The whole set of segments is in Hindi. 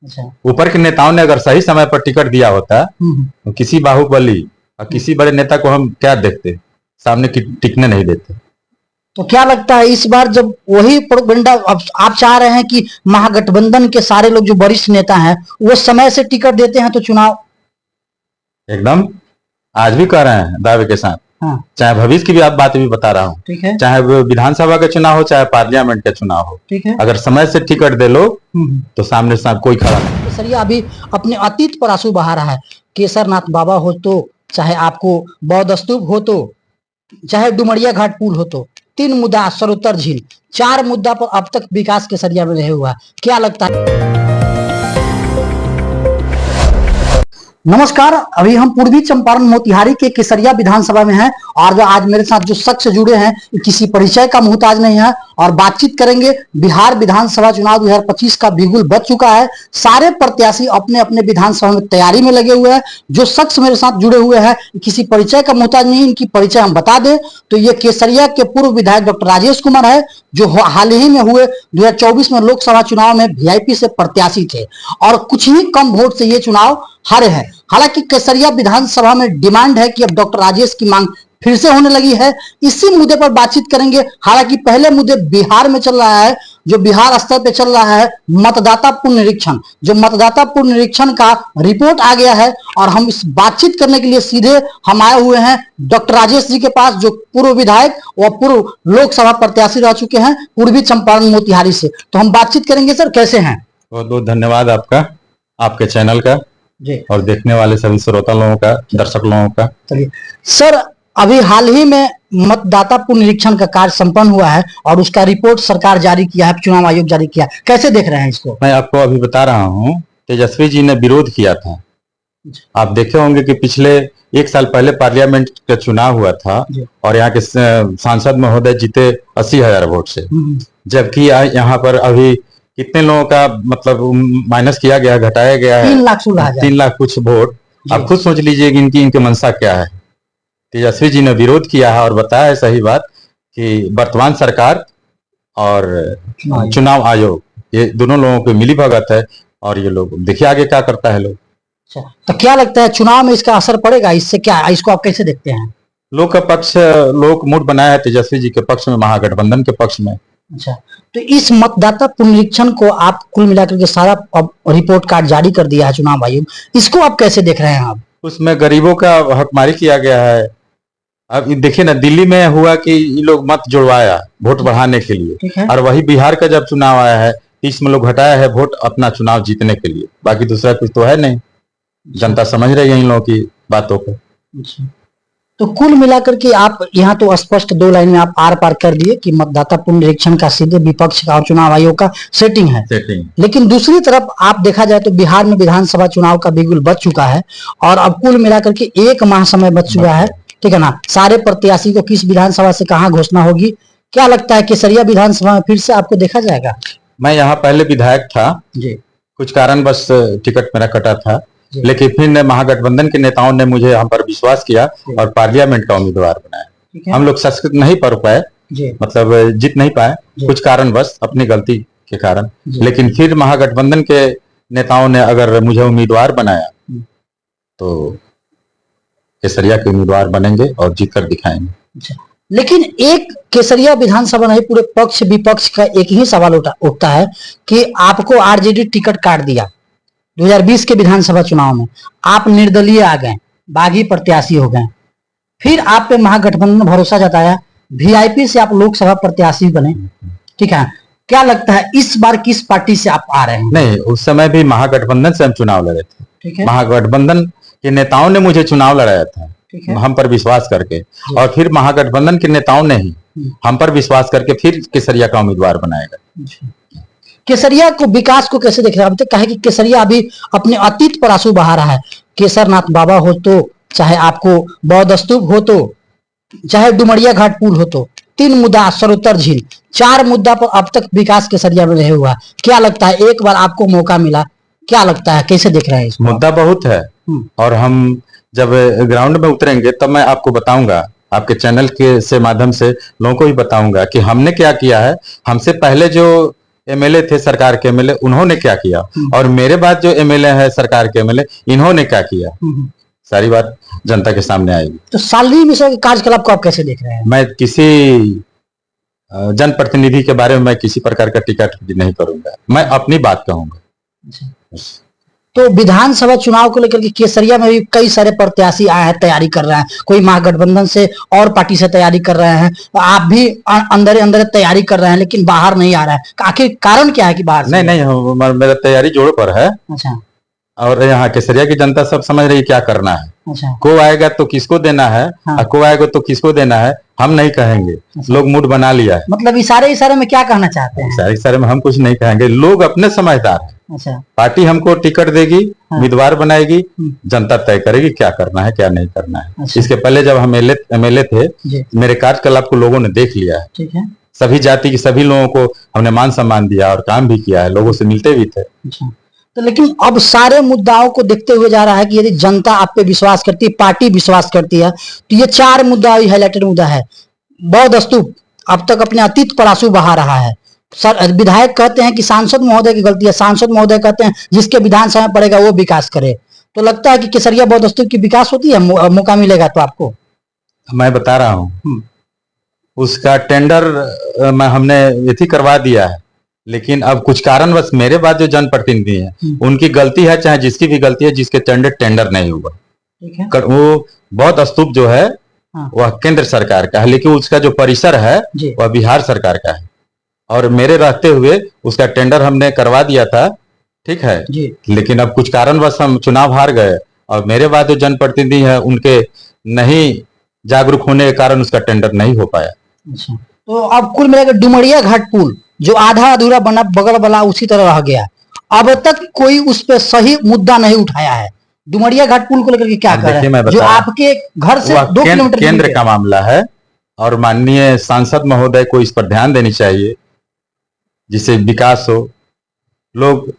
अच्छा। ऊपर के नेताओं ने अगर सही समय पर टिकट दिया होता तो किसी बाहुबली और किसी बड़े नेता को हम क्या देखते, सामने टिकने नहीं देते। तो क्या लगता है इस बार जब वही प्रोपेगेंडा आप चाह रहे हैं कि महागठबंधन के सारे लोग जो वरिष्ठ नेता हैं वो समय से टिकट देते हैं तो चुनाव एकदम आज भी कह रहे हैं दावे के साथ। हाँ। चाहे भविष्य की भी आप बात भी बता रहा हूँ, ठीक है। चाहे वो विधानसभा का चुनाव हो चाहे पार्लियामेंट का चुनाव हो, ठीक है। अगर समय से टिकट दे लो तो सामने से कोई खड़ा नहीं। केसरिया अभी अपने अतीत पर आंसू बहा रहा है। केसरनाथ बाबा हो तो, चाहे आपको बौद्ध स्तूप हो तो, चाहे डुमरिया घाट पुल हो तो, 3 मुद्दा सरोत्तर झील, 4 मुद्दा पर अब तक विकास केसरिया में रहे हुआ। क्या लगता है? नमस्कार, अभी हम पूर्वी चंपारण मोतिहारी के केसरिया विधानसभा में हैं और जो आज मेरे साथ जो शख्स जुड़े हैं किसी परिचय का मोहताज नहीं है और बातचीत करेंगे। बिहार विधानसभा चुनाव 2025 का बिगुल बज चुका है। सारे प्रत्याशी अपने अपने विधानसभा में तैयारी में लगे हुए हैं। जो शख्स मेरे साथ जुड़े हुए हैं किसी परिचय का मोहताज नहीं, इनकी परिचय हम बता दें तो ये केसरिया के पूर्व विधायक डॉक्टर राजेश कुमार है, जो हाल ही में हुए 2024 में लोकसभा चुनाव में वीआईपी से प्रत्याशी थे और कुछ ही कम वोट से ये चुनाव हारे हैं। हालांकि केसरिया विधानसभा में डिमांड है कि अब डॉक्टर राजेश की मांग फिर से होने लगी है। इसी मुद्दे पर बातचीत करेंगे। हालांकि पहले मुद्दे बिहार में चल रहा है, जो बिहार स्तर पे चल रहा है मतदाता पुनरीक्षण। जो मतदाता पुनरीक्षण का रिपोर्ट आ गया है और हम इस बातचीत करने के लिए सीधे हम आए हुए हैं डॉक्टर राजेश जी के पास, जो पूर्व विधायक और पूर्व लोकसभा प्रत्याशी रह चुके हैं पूर्वी चंपारण मोतिहारी से। तो हम बातचीत करेंगे। सर कैसे हैं? बहुत बहुत धन्यवाद आपका, आपके चैनल का जी, और देखने वाले सभी श्रोता लोगों का, दर्शक लोगों का। चलिए सर, अभी हाल ही में मतदाता पुनरीक्षण का कार्य संपन्न हुआ है और उसका रिपोर्ट सरकार जारी किया है, चुनाव आयोग जारी किया है। कैसे देख रहे हैं इसको? मैं आपको अभी बता रहा हूँ, तेजस्वी जी ने विरोध किया था। आप देखे होंगे कि पिछले 1 साल पहले पार्लियामेंट का चुनाव हुआ था और यहाँ के सांसद महोदय जीते 80,000 वोट से, जबकि यहाँ पर अभी कितने लोगों का मतलब माइनस किया गया, घटाया गया है 3 लाख कुछ वोट। आप खुद सोच लीजिए कि इनकी मंशा क्या है। तेजस्वी जी ने विरोध किया है और बताया है सही बात कि वर्तमान सरकार और चुनाव आयोग ये दोनों लोगों की मिली भगत है और ये लोग देखिए आगे क्या करता है लोग। अच्छा, तो क्या लगता है चुनाव में इसका असर पड़ेगा? इससे क्या, इसको आप कैसे देखते हैं? लोग का पक्ष, लोग मूड बनाया है तेजस्वी जी के पक्ष में, महागठबंधन के पक्ष में। अच्छा, तो इस मतदाता पुनरीक्षण को आप कुल मिलाकर के सारा रिपोर्ट कार्ड जारी कर दिया है चुनाव आयोग, इसको आप कैसे देख रहे हैं? आप उसमें गरीबों का हकमारी किया गया है। अब देखिए ना, दिल्ली में हुआ कि ये लोग मत जुड़वाया वोट बढ़ाने के लिए, और वही बिहार का जब चुनाव आया है इसमें लोग घटाया है वोट अपना चुनाव जीतने के लिए। बाकी दूसरा कुछ तो है नहीं। जनता समझ रही है इन लोगों की बातों को। तो कुल मिलाकर के आप यहाँ तो स्पष्ट 2 लाइन में आप आर पार कर दिए कि मतदाता पुनरीक्षण का सीधे विपक्ष का और चुनाव आयोग का सेटिंग है। लेकिन दूसरी तरफ आप देखा जाए तो बिहार में विधानसभा चुनाव का बिगुल बज चुका है और अब कुल मिलाकर के 1 माह समय बच चुका है, ठीक है ना। सारे प्रत्याशी को किस विधानसभा से कहाँ घोषणा होगी, क्या लगता है केसरिया विधानसभा में फिर से आपको देखा जाएगा? मैं यहाँ पहले विधायक था जी, कुछ कारण बस टिकट मेरा कटा था, लेकिन फिर महागठबंधन के नेताओं ने मुझे हम पर विश्वास किया और पार्लियामेंट का उम्मीदवार बनाया। हम लोग संस्कृत नहीं पढ़ पाए, मतलब जीत नहीं पाए कुछ कारण बस अपनी गलती के कारण, लेकिन फिर महागठबंधन के नेताओं ने अगर मुझे उम्मीदवार बनाया तो केसरिया के उम्मीदवार बनेंगे और जीत कर दिखाएंगे। लेकिन एक केसरिया विधानसभा नहीं, पूरे पक्ष विपक्ष का एक ही सवाल उठता है कि आपको आरजेडी टिकट काट दिया 2020 के विधानसभा चुनाव में, आप निर्दलीय आ गए, बागी प्रत्याशी हो गए, फिर आप पे महागठबंधन ने भरोसा जताया, वीआईपी से आप लोकसभा प्रत्याशी बने, ठीक है। क्या लगता है इस बार किस पार्टी से आप आ रहे हैं? नहीं, उस समय भी महागठबंधन से हम चुनाव लड़े थे, ठीक है। महागठबंधन के नेताओं ने मुझे चुनाव लड़ाया था, हम पर विश्वास करके, और फिर महागठबंधन के नेताओं ने ही हम पर विश्वास करके फिर केसरिया का उम्मीदवार बनाएगा। केसरिया को विकास को कैसे देख रहे हैं? कहे कि केसरिया अभी अपने अतीत पर आंसू बहा रहा है। केसरनाथ बाबा हो तो, चाहे आपको बौद्ध स्तूप हो तो, चाहे डुमरिया घाट पुल हो तो, 3 मुद्दा सरोत्तर झील, 4 मुद्दा पर अब तक विकास केसरिया में रहे हुआ। क्या लगता है एक बार आपको मौका मिला, क्या लगता है कैसे देख रहे हैं? मुद्दा बहुत है और हम जब ग्राउंड में उतरेंगे तब मैं आपको बताऊंगा, आपके चैनल के से माध्यम से लोगों को भी बताऊंगा कि हमने क्या किया है। हमसे पहले जो एमएलए थे सरकार के एमएलए, उन्होंने क्या किया, और मेरे बाद जो एमएलए है सरकार के एमएलए, इन्होंने क्या किया, सारी बात जनता के सामने आएगी। तो सालवी मिश्रा के कार्यकलाप को आप कैसे देख रहे हैं? मैं किसी जनप्रतिनिधि के बारे में मैं किसी प्रकार का टीका टिप्पणी नहीं करूंगा, मैं अपनी बात कहूंगा। तो विधानसभा चुनाव को लेकर के केसरिया में भी कई सारे प्रत्याशी आए हैं, तैयारी कर रहे हैं, कोई महागठबंधन से और पार्टी से तैयारी कर रहे हैं, आप भी अंदर अंदर तैयारी कर रहे हैं लेकिन बाहर नहीं आ रहा है, आखिर कारण क्या है कि बाहर नहीं, मेरा तैयारी जोरों पर है। अच्छा। और यहाँ केसरिया की जनता सब समझ रही है क्या करना है। अच्छा। को आएगा तो किसको देना है, हाँ। को आएगा तो किसको देना है, हम नहीं कहेंगे। अच्छा। लोग मूड बना लिया है। मतलब इशारे में क्या कहना चाहते हैं? इशारे में हम कुछ नहीं कहेंगे, लोग अपने समझदार हैं। अच्छा। पार्टी हमको टिकट देगी, हाँ। उम्मीदवार बनाएगी, जनता तय करेगी क्या करना है क्या नहीं करना है। अच्छा। इसके पहले जब हम एमएलए थे, मेरे कार्यकलाप को लोगों ने देख लिया है। ठीक है। सभी जाति के सभी लोगों को हमने मान सम्मान दिया और काम भी किया है, लोगों से मिलते भी थे। अच्छा। तो लेकिन अब सारे मुद्दाओं को देखते हुए जा रहा है कि यदि जनता आप पे विश्वास करती है, पार्टी विश्वास करती है, तो ये 4 मुद्दा हाईलाइटेड मुद्दा है। बौद्ध स्तूप अब तक अपने अतीत पर आंसू बहा रहा है। सर, विधायक कहते हैं कि सांसद महोदय की गलती है, सांसद महोदय कहते हैं जिसके विधानसभा में पड़ेगा वो विकास करे। तो लगता है कि केसरिया बौद्ध स्तूप की विकास होती है, मौका मिलेगा तो आपको? मैं बता रहा हूँ, उसका टेंडर हमने ये करवा दिया है, लेकिन अब कुछ कारणवश मेरे बाद जो जनप्रतिनिधि हैं उनकी गलती है, चाहे जिसकी भी गलती है, जिसके टेंडर नहीं हुआ। ठीक है। वो बौद्ध स्तूप जो है वह केंद्र सरकार का है, लेकिन उसका जो परिसर है वह बिहार सरकार का है, और मेरे रहते हुए उसका टेंडर हमने करवा दिया था। ठीक है जी। लेकिन अब कुछ कारणवश हम चुनाव हार गए, और मेरे बाद जो जनप्रतिनिधि है उनके नहीं जागरूक होने के कारण उसका टेंडर नहीं हो पाया। अच्छा। तो अब कुल मिलाकर डुमरिया घाट पुल जो आधा अधूरा बना, बगल वाला उसी तरह रह गया, अब तक कोई उस पर सही मुद्दा नहीं उठाया है। डुमरिया घाट पुल को लेकर के क्या कर रहे हैं? जो आपके घर से 2 किलोमीटर केंद्र का मामला है, और माननीय सांसद महोदय को इस पर ध्यान देनी चाहिए, जिससे विकास हो। लोग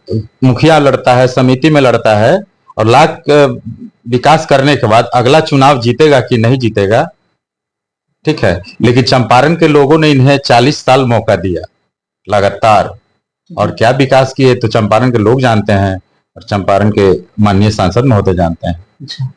मुखिया लड़ता है, समिति में लड़ता है, और लाख विकास करने के बाद अगला चुनाव जीतेगा कि नहीं जीतेगा, ठीक है, लेकिन चंपारण के लोगों ने इन्हें 40 साल मौका दिया लगातार, और क्या विकास किए तो चंपारण के लोग जानते हैं, और चंपारण के माननीय सांसद महोदय जानते हैं। अच्छा।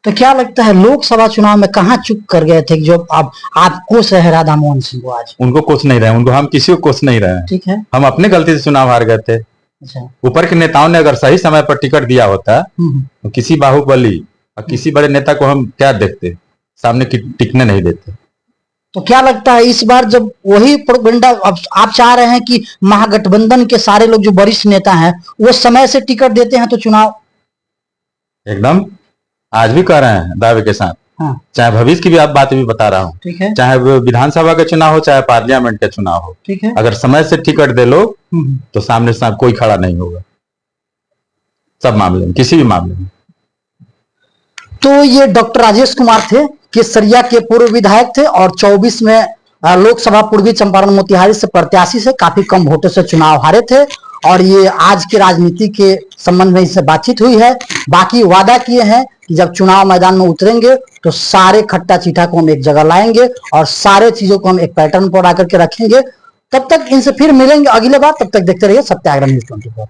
तो क्या लगता है लोकसभा चुनाव में कहां चूक कर गए थे जो आप कोस रहे राधा मोहन सिंह को? आज उनको कोस नहीं रहे, उनको हम किसी को कोस नहीं रहे। ठीक है। हम अपने गलती से चुनाव हार गए थे। अच्छा। ऊपर के नेताओं ने अगर सही समय पर टिकट दिया होता तो किसी बाहुबली और किसी बड़े नेता को हम क्या देखते, सामने टिकने नहीं देते। तो क्या लगता है इस बार जब वही प्रोपेगेंडा आप चाह रहे हैं कि महागठबंधन के सारे लोग जो वरिष्ठ नेता हैं वो समय से टिकट देते हैं तो चुनाव एकदम आज भी कह रहे हैं दावे के साथ। हाँ। चाहे भविष्य की भी आप बात भी बता रहा हूँ। ठीक है। चाहे विधानसभा का चुनाव हो, चाहे पार्लियामेंट का चुनाव हो, ठीक है, अगर समय से टिकट दे लो तो सामने से कोई खड़ा नहीं होगा, सब मामले में, किसी भी मामले में। तो ये डॉक्टर राजेश कुमार थे, केसरिया के पूर्व विधायक थे, और 24 में लोकसभा पूर्वी चंपारण मोतिहारी से प्रत्याशी से काफी कम वोटों से चुनाव हारे थे। और ये आज की राजनीति के संबंध में इससे बातचीत हुई है। बाकी वादा किए हैं कि जब चुनाव मैदान में उतरेंगे तो सारे खट्टा चीठा को हम एक जगह लाएंगे और सारे चीजों को हम एक पैटर्न पर आकर के रखेंगे। तब तक इनसे फिर मिलेंगे अगले बार, तब तक देखते रहिए सत्याग्रह न्यूज़ 24।